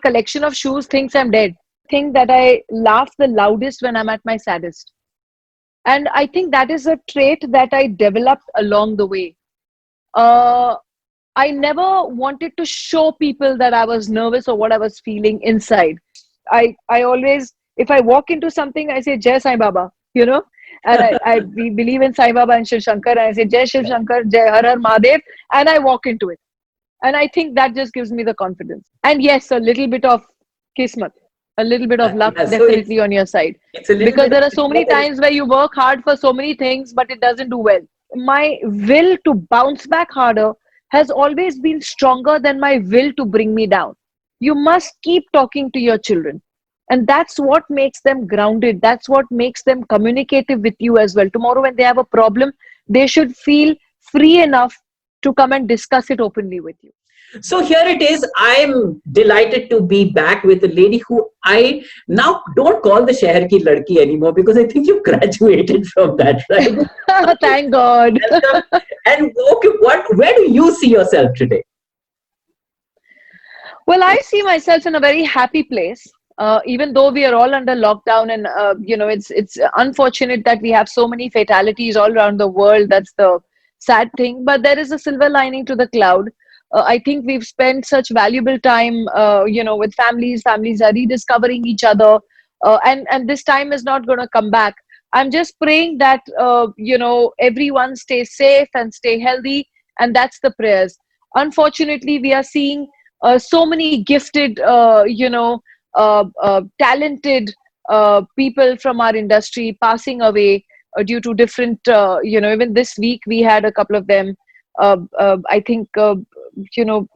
collection of shoes thinks I'm dead. Think that I laugh the loudest when I'm at my saddest. And I think that is a trait that I developed along the way. Uh, I never wanted to show people that I was nervous or what I was feeling inside. I always, if I walk into something, I say Jai Sai Baba, you know, and we believe in Sai Baba and Shiv Shankar. And I say Jai Shiv Shankar, Jai Har Har Mahadev, and I walk into it. And I think that just gives me the confidence. And yes, a little bit of kismat, a little bit of luck Yeah, so definitely on your side. it's a little Because bit there of are so many kismet. times where you work hard for so many things, but it doesn't do well. My will to bounce back harder has always been stronger than my will to bring me down. You must keep talking to your children. And that's what makes them grounded. That's what makes them communicative with you as well. Tomorrow, when they have a problem, they should feel free enough to come and discuss it openly with you. So here it is. I'm delighted to be back with a lady who I now don't call the Sheher Ki Ladki anymore, because I think you've graduated from that, right? Thank God. Welcome. And okay, where do you see yourself today? Well, I see myself in a very happy place. Even though we are all under lockdown, and it's unfortunate that we have so many fatalities all around the world. That's the sad thing. But there is a silver lining to the cloud. I think we've spent such valuable time, with families. Families are rediscovering each other, and this time is not going to come back. I'm just praying that everyone stays safe and stay healthy, and that's the prayers. Unfortunately, we are seeing so many gifted, talented people from our industry passing away due to different, even this week we had a couple of them. I think,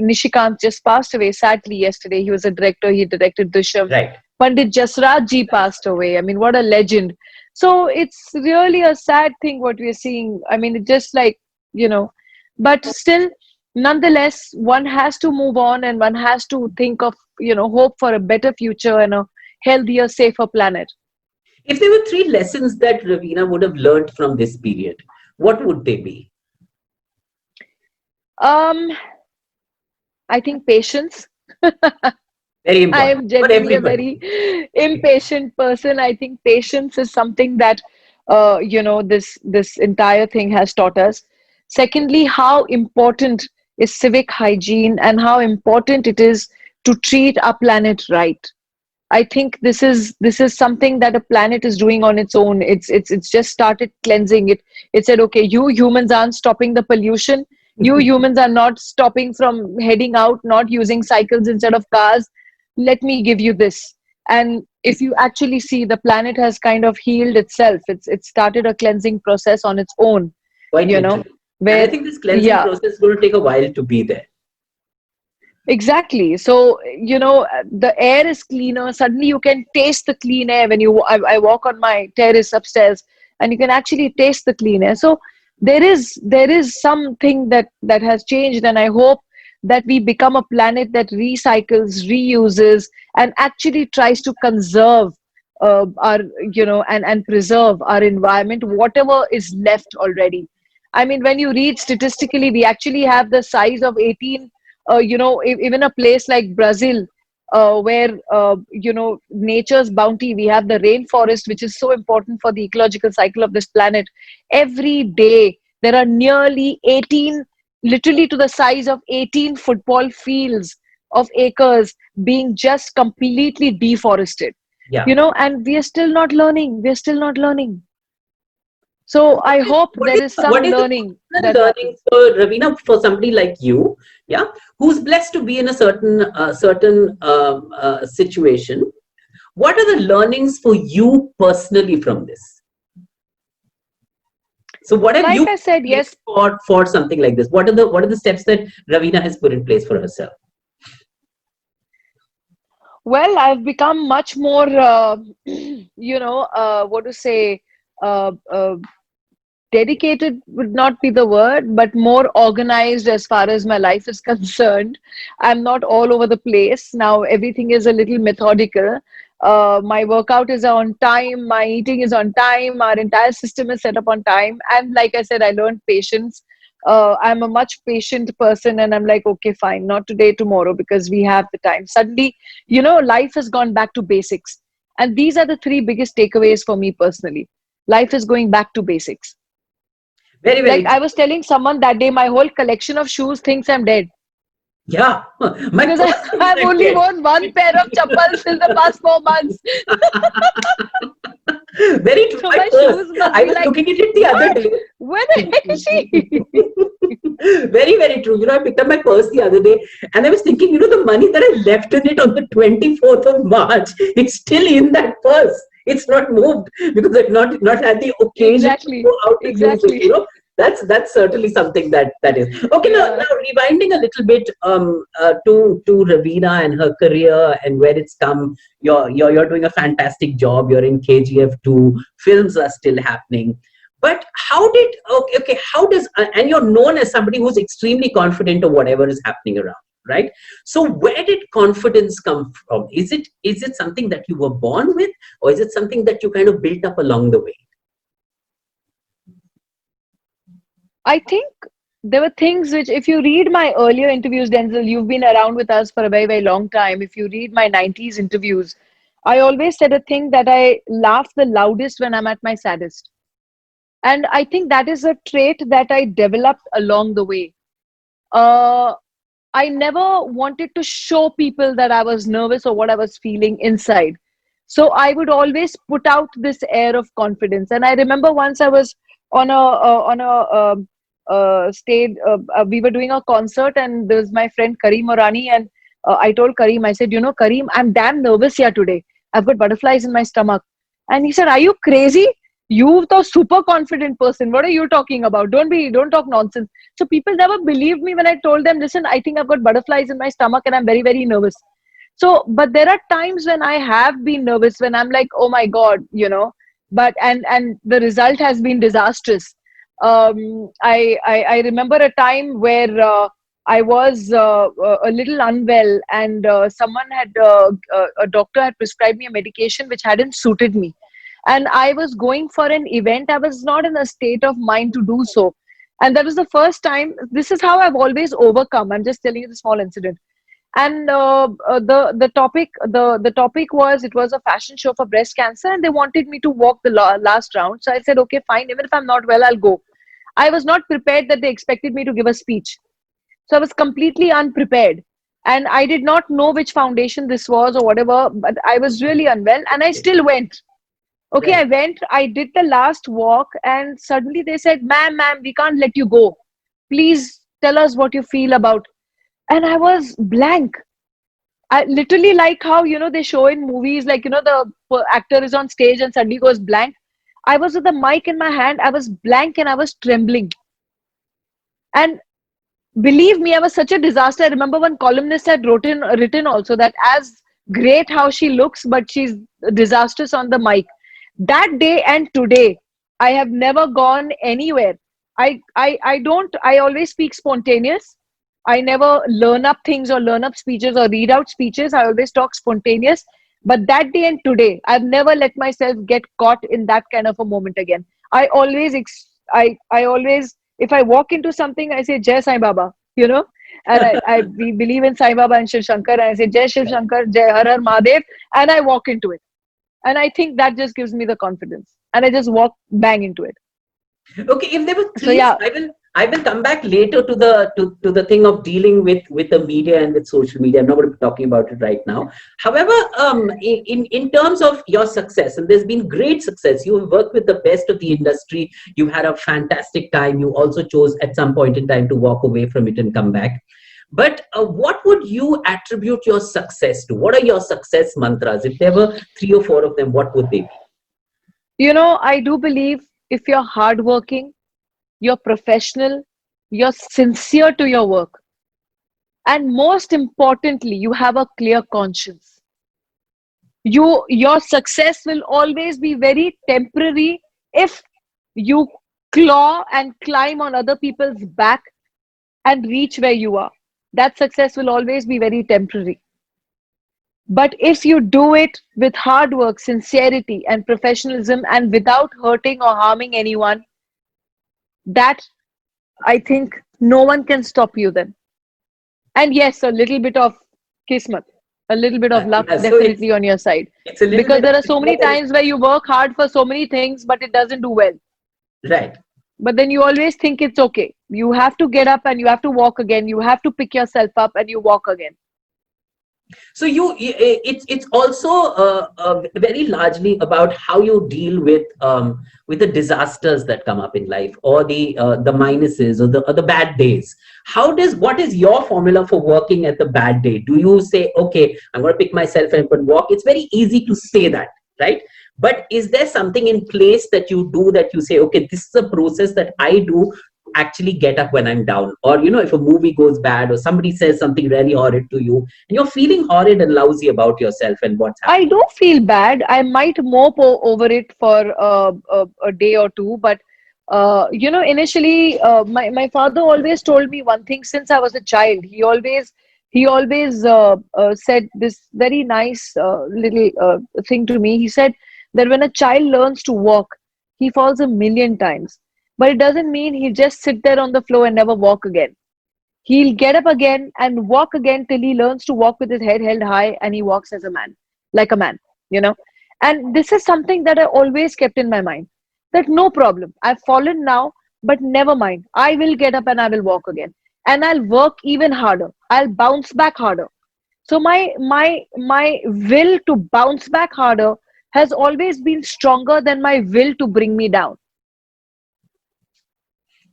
Nishikant just passed away sadly yesterday. He was a director, he directed Drishyam. Right. Pandit Jasraj ji passed away. I mean, what a legend. So it's really a sad thing what we're seeing. I mean, it's just like, but still, nonetheless, one has to move on, and one has to think of, hope for a better future and a healthier, safer planet. If there were three lessons that Raveena would have learned from this period, what would they be? Um, I think patience. Very I important am for generally a everybody. very impatient person. I think patience is something that this entire thing has taught us. Secondly, how important is civic hygiene, and how important it is to treat our planet right. I think this is something that a planet is doing on its own. It's just started cleansing it. It said, okay, you humans aren't stopping the pollution. You humans are not stopping from heading out, not using cycles instead of cars. Let me give you this. And if you actually see, the planet has kind of healed itself. It's started a cleansing process on its own, Quite you know, literally. And I where think this cleansing yeah, process is going to take a while to be there. exactly. So, the air is cleaner. Suddenly you can taste the clean air when I walk on my terrace upstairs, and you can actually taste the clean air. So there is something that has changed, and I hope that we become a planet that recycles, reuses, and actually tries to conserve our, and preserve our environment, whatever is left already. I mean, when you read statistically, we actually have the size of 18, even a place like Brazil, where, nature's bounty, we have the rainforest, which is so important for the ecological cycle of this planet. Every day, there are nearly 18, literally to the size of 18 football fields of acres being just completely deforested. Yeah. And we are still not learning. We're still not learning. So What I is hope what there is is some what is the learning personal that learning happens. for Ravina, for somebody like you, yeah, who's blessed to be in a certain situation? What are the learnings for you personally from this? So what have you Like I put in said, place yes. for something like this? What are the steps that Ravina has put in place for herself? Well, I've become much more, what to say, dedicated would not be the word, but more organized as far as my life is concerned. I'm not all over the place. Now everything is a little methodical. My workout is on time, my eating is on time, our entire system is set up on time. And like I said, I learned patience. I'm a much patient person, and I'm like, okay, fine, not today, tomorrow, because we have the time. Suddenly, life has gone back to basics. And these are the three biggest takeaways for me personally. Life is going back to basics. Very, very Like true. I was telling someone that day, my whole collection of shoes thinks I'm dead. Yeah, my Because purse thinks I've I'm only dead. worn one pair of chappals in the past 4 months. Very true. So My my purse. shoes must I be was like, looking at it the other what? day. Where the heck is she? Very, very true. I picked up my purse the other day and I was thinking, the money that I left in it on the 24th of March, it's still in that purse. It's not moved because I've not had the occasion to Exactly. go out and use it. Exactly. That's certainly something that is okay. Now, Yeah. rewinding a little bit to Ravina and her career and where it's come. You're doing a fantastic job. You're in KGF 2. Films are still happening. But how did okay, how does and you're known as somebody who's extremely confident of whatever is happening around, right? So where did confidence come from? Is it something that you were born with, or is it something that you kind of built up along the way? I think there were things which, if you read my earlier interviews, Denzel, you've been around with us for a very, very long time. If you read my 90s interviews, I always said a thing that I laugh the loudest when I'm at my saddest. And I think that is a trait that I developed along the way. Uh, I never wanted to show people that I was nervous or what I was feeling inside. So I would always put out this air of confidence. And I remember once I was on a stage. We were doing a concert, and there was my friend Kareem Morani, and I told Kareem, I said, Kareem, I'm damn nervous here today. I've got butterflies in my stomach. And he said, are you crazy? You the super confident person. What are you talking about? Don't talk nonsense. So people never believed me when I told them, listen, I think I've got butterflies in my stomach and I'm very, very nervous. So, but there are times when I have been nervous, when I'm like, oh my God, but and the result has been disastrous. I remember a time where I was a little unwell, and someone had a doctor had prescribed me a medication which hadn't suited me, and I was going for an event. I was not in a state of mind to do so, and that was the first time. This is how I've always overcome. I'm just telling you the small incident. And the topic was, it was a fashion show for breast cancer, and they wanted me to walk the last round. So I said, okay, fine, even if I'm not well, I'll go. I was not prepared that they expected me to give a speech. So I was completely unprepared. And I did not know which foundation this was or whatever, but I was really unwell, and I still went. Okay, I Right. went, I did the last walk, and suddenly they said, ma'am, we can't let you go. Please tell us what you feel about. And I was blank. I literally, like how they show in movies, like the actor is on stage and suddenly goes blank. I was with the mic in my hand, I was blank and I was trembling. And believe me, I was such a disaster. I remember one columnist had written also that, as great how she looks, but she's disastrous on the mic. That day and today, I have never gone anywhere. I don't. I always speak spontaneous. I never learn up things or learn up speeches or read out speeches. I always talk spontaneous. But that day and today, I've never let myself get caught in that kind of a moment again. I always, if I walk into something, I say Jai Sai Baba, and we believe in Sai Baba and Shiv Shankar, and I say Jai Shiv Shankar, Jai Har Har Mahadev, and I walk into it. And I think that just gives me the confidence, and I just walk bang into it. Okay, if there were So three, yeah, I will come back later to the thing of dealing with the media and with social media. I'm not going to be talking about it right now. However, in terms of your success, and there's been great success. You have worked with the best of the industry. You had a fantastic time. You also chose at some point in time to walk away from it and come back. But what would you attribute your success to? What are your success mantras? If there were three or four of them, what would they be? I do believe, if you're hardworking, you're professional, you're sincere to your work, and most importantly, you have a clear conscience. Your success will always be very temporary if you claw and climb on other people's back and reach where you are. That success will always be very temporary. But if you do it with hard work, sincerity, and professionalism, and without hurting or harming anyone, that I think no one can stop you then. And yes, a little bit of kismet, a little bit of luck Yeah, so definitely on your side. it's a little Because bit of there are so many kismet and times where you work hard for so many things, but it doesn't do well. right. But then you always think it's okay. You have to get up and you have to walk again. You have to pick yourself up and you walk again. So it's also very largely about how you deal with the disasters that come up in life, or the minuses, or the bad days. What is your formula for working at the bad day? Do you say, okay, I'm going to pick myself up and walk? It's very easy to say that, right? But is there something in place that you do, that you say, okay, this is a process that I do to actually get up when I'm down? Or, if a movie goes bad, or somebody says something really horrid to you, and you're feeling horrid and lousy about yourself and what's I happening. do feel bad. I might mope over it for a day or two, but initially, my father always told me one thing since I was a child. He always said this very nice little thing to me. He said that when a child learns to walk, he falls a million times, but it doesn't mean he'll just sit there on the floor and never walk again. He'll get up again and walk again till he learns to walk with his head held high and he walks as a man, like a man, you know. And this is something that I always kept in my mind, that no problem. I've fallen now, but never mind. I will get up and I will walk again. And I'll work even harder. I'll bounce back harder. So my will to bounce back harder has always been stronger than my will to bring me down.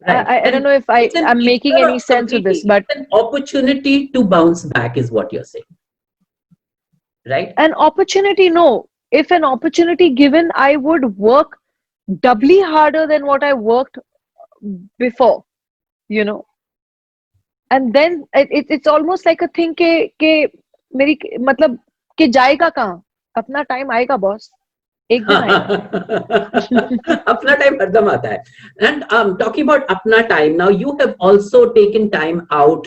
Right. I don't And know if it's an I'm it's making not any a sense with this, completely, but it's an opportunity to bounce back, is what you're saying, right? an opportunity, no. If an opportunity given, I would work doubly harder than what I worked before, you know. And then it's almost like a thing के मेरी मतलब कि जाएगा कहाँ? अपना time आएगा boss, एक दिन आएगा. अपना टाइम हरदम आता है. And talking about apna time, now you have also taken time out.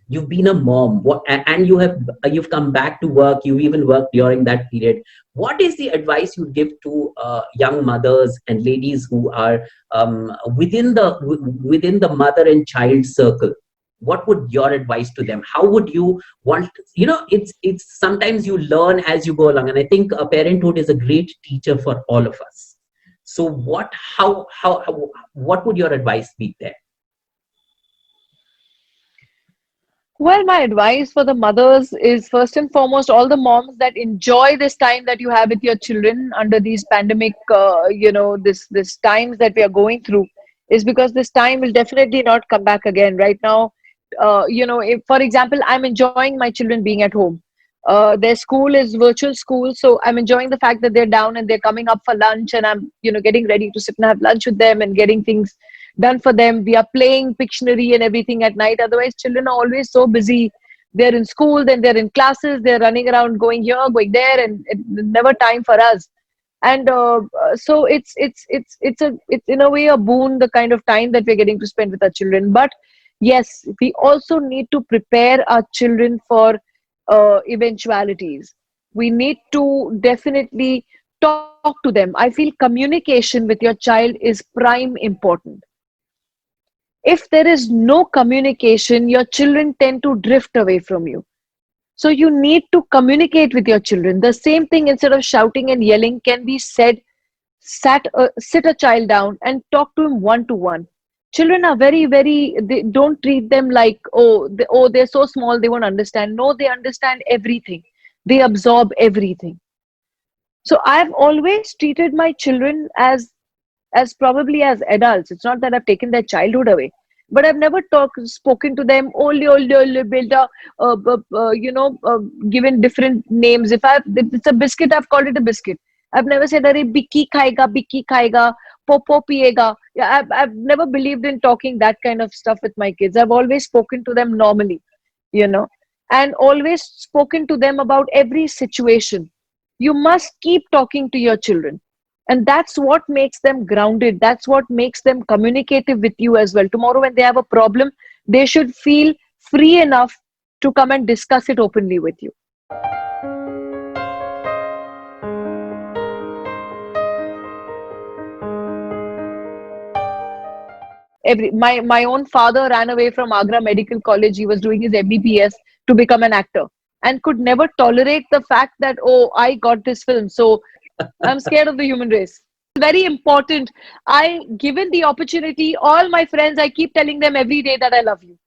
You've been a mom, and you've come back to work. You even worked during that period. What is the advice you give to young mothers and ladies who are within the mother and child circle? What would your advice to them? How would you want, it's sometimes you learn as you go along, and I think parenthood is a great teacher for all of us. So what would your advice be there? Well, my advice for the mothers is first and foremost, all the moms that enjoy this time that you have with your children under these pandemic, this times that we are going through, is because this time will definitely not come back again. Right now, if, for example, I'm enjoying my children being at home. Their school is virtual school, so I'm enjoying the fact that they're down and they're coming up for lunch, and I'm, getting ready to sit and have lunch with them and getting things done for them. We are playing Pictionary and everything at night. Otherwise, children are always so busy. They're in school, then they're in classes, they're running around, going here, going there, and never time for us. And so it's in a way a boon, the kind of time that we're getting to spend with our children. But yes, we also need to prepare our children for eventualities. We need to definitely talk to them. I feel communication with your child is prime important. If there is no communication, your children tend to drift away from you. So you need to communicate with your children. The same thing, instead of shouting and yelling, can be said. Sit a child down and talk to him one to one. Children are very, very. They don't treat them like, they're so small they won't understand. No, they understand everything. They absorb everything. So I've always treated my children as probably as adults. It's not that I've taken their childhood away, but I've never spoken to them only, only built a, given different names. If it's a biscuit, I've called it a biscuit. I've never said, "Arey Bicky khayega, popo piega." Yeah, I've never believed in talking that kind of stuff with my kids. I've always spoken to them normally, you know, and always spoken to them about every situation. You must keep talking to your children, and that's what makes them grounded. That's what makes them communicative with you as well. Tomorrow when they have a problem, they should feel free enough to come and discuss it openly with you. My own father ran away from Agra Medical College. He was doing his MBBS to become an actor, and could never tolerate the fact that, oh, I got this film, so I'm scared of the human race. Very important. I, given the opportunity, all my friends, I keep telling them every day that I love you.